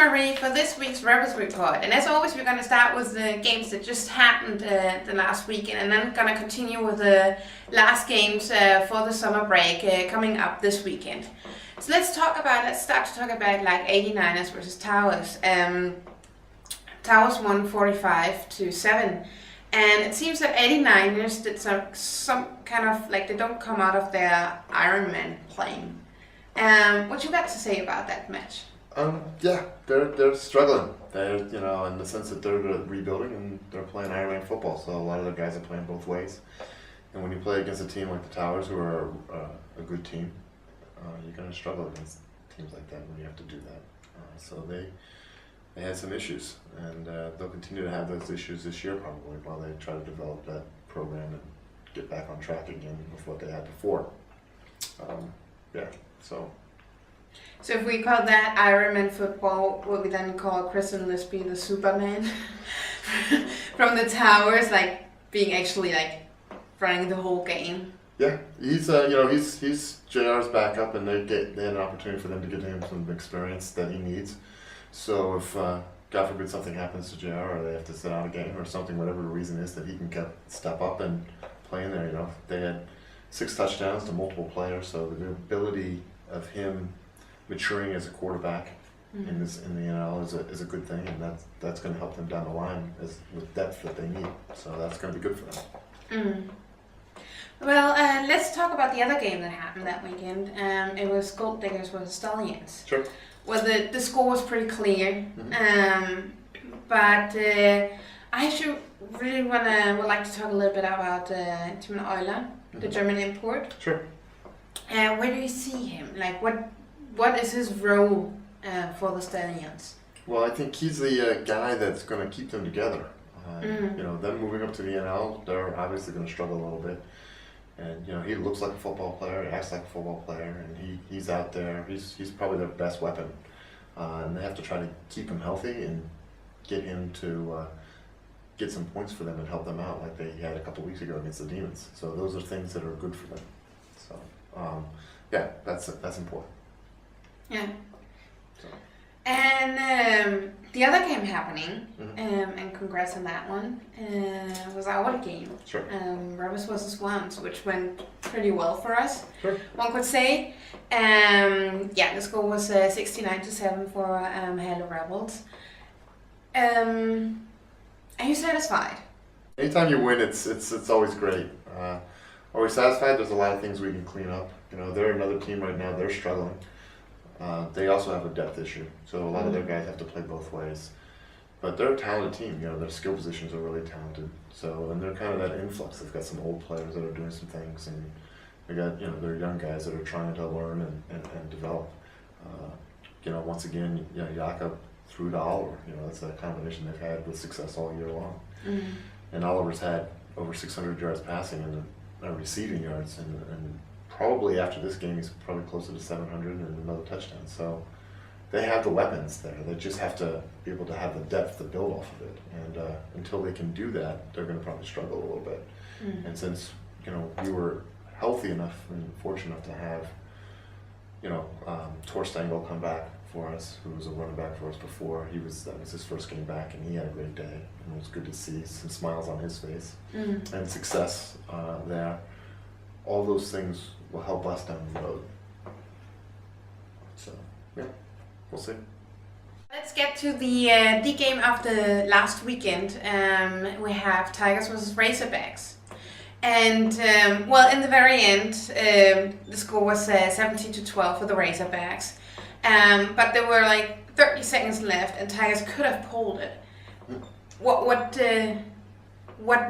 Marie for this week's Rebels Report. And as always, we're going to start with the games that just happened the last weekend, and then going to continue with the last games for the summer break coming up this weekend. So let's start to talk about like 89ers versus Towers. Towers won 45-7. And it seems that 89ers did some kind of, like, they don't come out of their Ironman playing. What you got to say about that match? Yeah, they're struggling. They're, in the sense that they're rebuilding and they're playing Ironman football. So a lot of the guys are playing both ways. And when you play against a team like the Towers, who are a good team, you're going to struggle against teams like that when you have to do that. So they had some issues, and they'll continue to have those issues this year probably while they try to develop that program and get back on track again with what they had before. So if we call that Ironman football, would we then call Chris and Lisby the Superman from the Towers, like being actually like running the whole game? Yeah, he's JR's backup, and they had an opportunity for them to get him some experience that he needs. So if God forbid something happens to JR, or they have to sit out a game or something, whatever the reason is, that he can step up and play in there. They had 6 touchdowns to multiple players, so the ability of him maturing as a quarterback in the NL is a good thing, and that's going to help them down the line with depth that they need. So that's going to be good for them. Well, let's talk about the other game that happened that weekend. It was Gold Diggers versus Stallions. Sure. Well, the score was pretty clear, but I actually really would like to talk a little bit about Timo Euler, the German import. Sure. Where do you see him? Like, what is his role for the Stallions? Well, I think he's the guy that's going to keep them together. Them moving up to the NL, they're obviously going to struggle a little bit. And he looks like a football player, he acts like a football player, and he's out there. He's probably their best weapon, and they have to try to keep him healthy and get him to get some points for them and help them out, like they had a couple weeks ago against the Demons. So those are things that are good for them. So that's important. Yeah. So. And the other game happening, and congrats on that one, was our game. Sure. Rebels vs. Swans, which went pretty well for us. Sure. One could say. The score was 69-7 for Hello Rebels. Are you satisfied? Anytime you win, it's always great. Are we satisfied? There's a lot of things we can clean up. They're another team right now. They're struggling. They also have a depth issue, so a lot of their guys have to play both ways. But they're a talented team. Their skill positions are really talented. So, and they're kind of that influx. They've got some old players that are doing some things, and they got they're young guys that are trying to learn and develop. Once again, Jakob through to Oliver. That's a combination they've had with success all year long. And Oliver's had over 600 yards passing and receiving yards, and probably after this game, he's probably closer to 700 and another touchdown. So they have the weapons there. They just have to be able to have the depth to build off of it. And until they can do that, they're going to probably struggle a little bit. And since we were healthy enough and fortunate enough to have Tor Stengel come back for us, who was a running back for us before. That was his first game back, and he had a great day. And it was good to see some smiles on his face and success there. All those things will help us down the road. So, we'll see. Let's get to the game of the last weekend. We have Tigers versus Razorbacks. And, in the very end, the score was 17-12 for the Razorbacks. But there were like 30 seconds left, and Tigers could have pulled it. What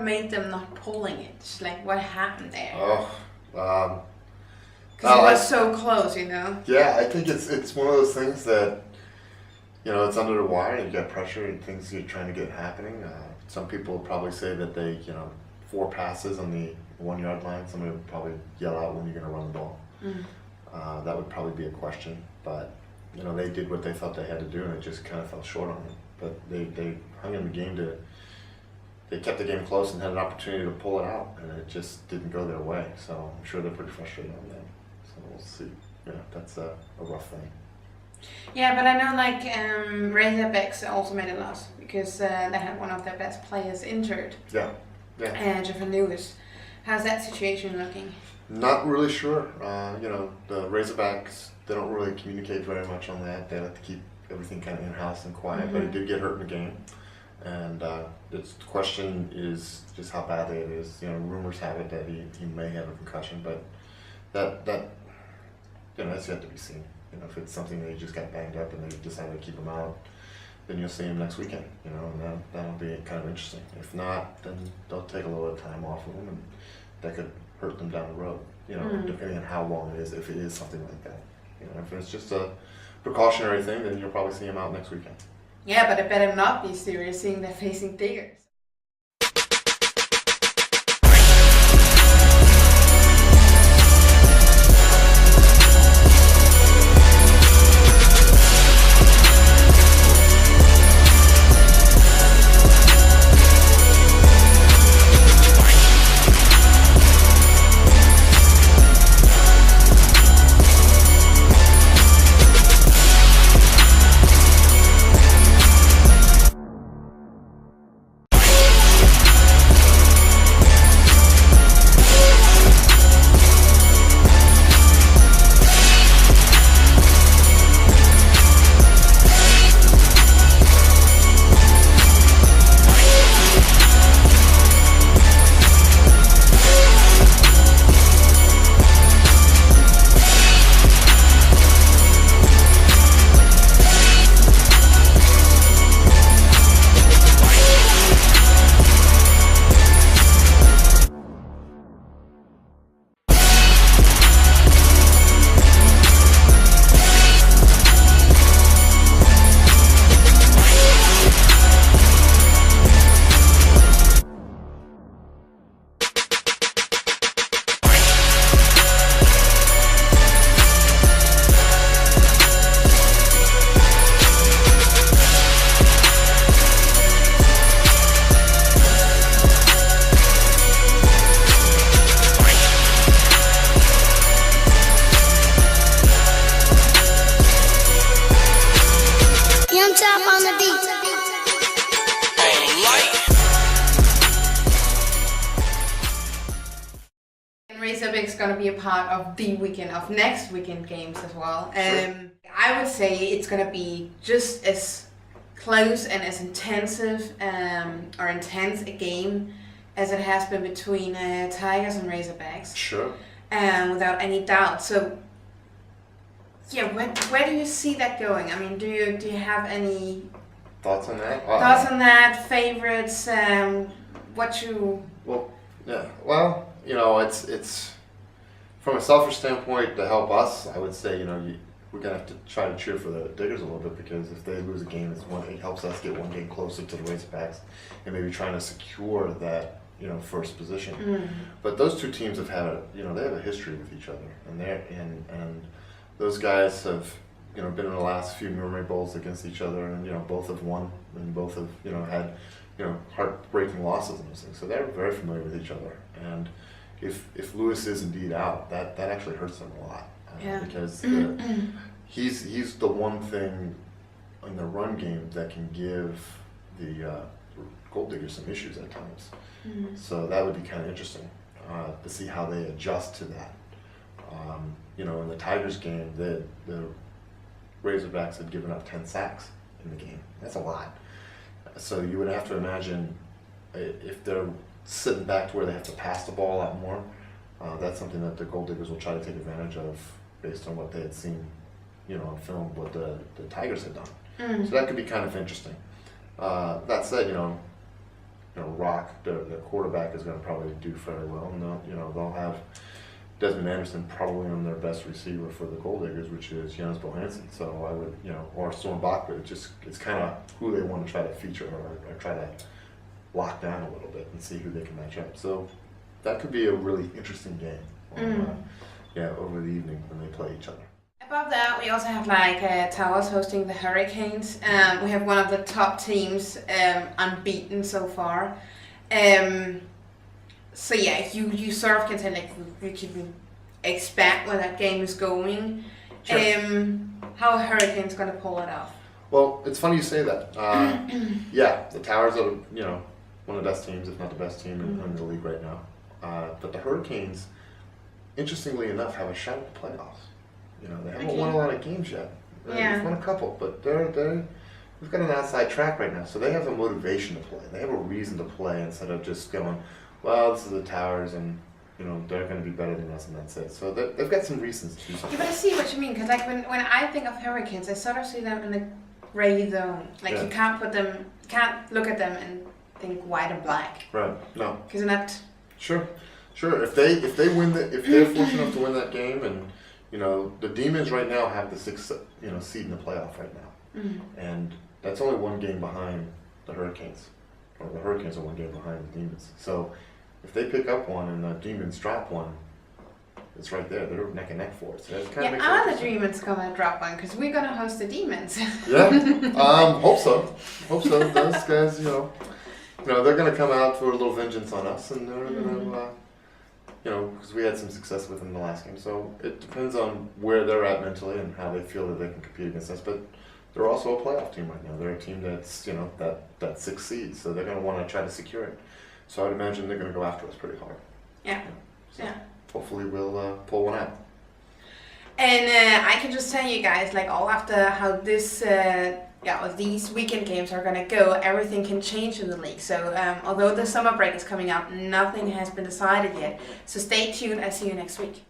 made them not pulling it? Like, what happened there? Because it was so close, Yeah, I think it's one of those things that, it's under the wire and you got pressure and things you're trying to get happening. Some people would probably say that they, 4 passes on the 1 yard line. Somebody would probably yell out when you're going to run the ball. That would probably be a question, but they did what they thought they had to do, and it just kind of fell short on them. But they hung in the game they kept the game close and had an opportunity to pull it out, and it just didn't go their way. So I'm sure they're pretty frustrated on that. So we'll see. That's a rough thing. Yeah, but I know like Razorbacks also made a loss because they had one of their best players injured, Yeah, yeah. Jeffrey Lewis. How's that situation looking? Not really sure. The Razorbacks, they don't really communicate very much on that. They like to keep everything kind of in-house and quiet, but he did get hurt in the game. And the question is just how badly it is. Rumors have it that he may have a concussion, but that that's yet to be seen. If it's something that he just got banged up and they decided to keep him out, then you'll see him next weekend. And that'll be kind of interesting. If not, then they'll take a little bit of time off of him, and that could hurt them down the road. Depending on how long it is, if it is something like that. If it's just a precautionary thing, then you'll probably see him out next weekend. Yeah, but it better not be serious, seeing they're facing Diggers. Razorbacks going to be a part of the weekend, of next weekend games as well. Sure. I would say it's going to be just as close and as intense a game as it has been between Tigers and Razorbacks. Sure. Without any doubt. So, yeah, where do you see that going? I mean, do you have any thoughts on that? Thoughts on that? Favorites? What you? Well, yeah. Well, it's from a selfish standpoint to help us. I would say, we're gonna have to try to cheer for the Diggers a little bit, because if they lose a game, it helps us get one game closer to the Razorbacks and maybe trying to secure that first position. Mm. But those two teams have had they have a history with each other, and those guys have been in the last few Memory Bowls against each other, and both have won, and both have had heartbreaking losses and those things. So they're very familiar with each other, and if Lewis is indeed out, that actually hurts them a lot. Yeah. Because he's the one thing in the run game that can give the Gold Diggers some issues at times. Mm. So that would be kind of interesting to see how they adjust to that. In the Tigers game, the Razorbacks had given up 10 sacks in the game. That's a lot. So you would have to imagine if they're sitting back to where they have to pass the ball a lot more, that's something that the Gold Diggers will try to take advantage of based on what they had seen, on film, what the Tigers had done. Mm. So that could be kind of interesting. That said, Rock, the quarterback, is going to probably do fairly well, and they'll have Desmond Anderson probably on their best receiver for the Gold Diggers, which is Jens Bohansen. So I would, or Storm Bachler. It's kind of who they want to try to feature or try to lock down a little bit and see who they can match up. So that could be a really interesting game over the evening when they play each other. Above that, we also have Towers hosting the Hurricanes. We have one of the top teams, unbeaten so far. So yeah, you sort of can say you can expect where that game is going. Sure. how are Hurricanes going to pull it off? Well, it's funny you say that. Yeah, the Towers are, you know, one of the best teams, if not the best team in the league right now. But the Hurricanes, interestingly enough, have a shot at the playoffs. You know, they haven't won a lot of games yet. They've won a couple, but we've got an outside track right now, so they have a motivation to play. They have a reason to play instead of just going, well, this is the Towers, and you know they're going to be better than us, and that's it. So they've got some reasons to do something. Yeah, but I see what you mean, because like when I think of Hurricanes, I sort of see them in the gray zone. Like you can't look at them and think white and black. Right. No. Because they're not. Sure. If they win if they're fortunate enough to win that game, and you know the Demons right now have the sixth seed in the playoff right now, and that's only one game behind the Hurricanes, or the Hurricanes are one game behind the Demons. So if they pick up one and the Demons drop one, it's right there. They're neck and neck for it. So that's kind of Are the Demons gonna drop one? Because we're gonna host the Demons. Yeah. Hope so. Those guys, you know, they're gonna come out for a little vengeance on us, and they're gonna, because we had some success with them in the last game. So it depends on where they're at mentally and how they feel that they can compete against us. But they're also a playoff team right now. They're a team that's, that sixth seed, so they're gonna want to try to secure it. So I'd imagine they're gonna go after us pretty hard. Yeah. So hopefully we'll pull one out. And I can just tell you guys, like all after how this, these weekend games are gonna go, everything can change in the league. So although the summer break is coming up, nothing has been decided yet. So stay tuned. I'll see you next week.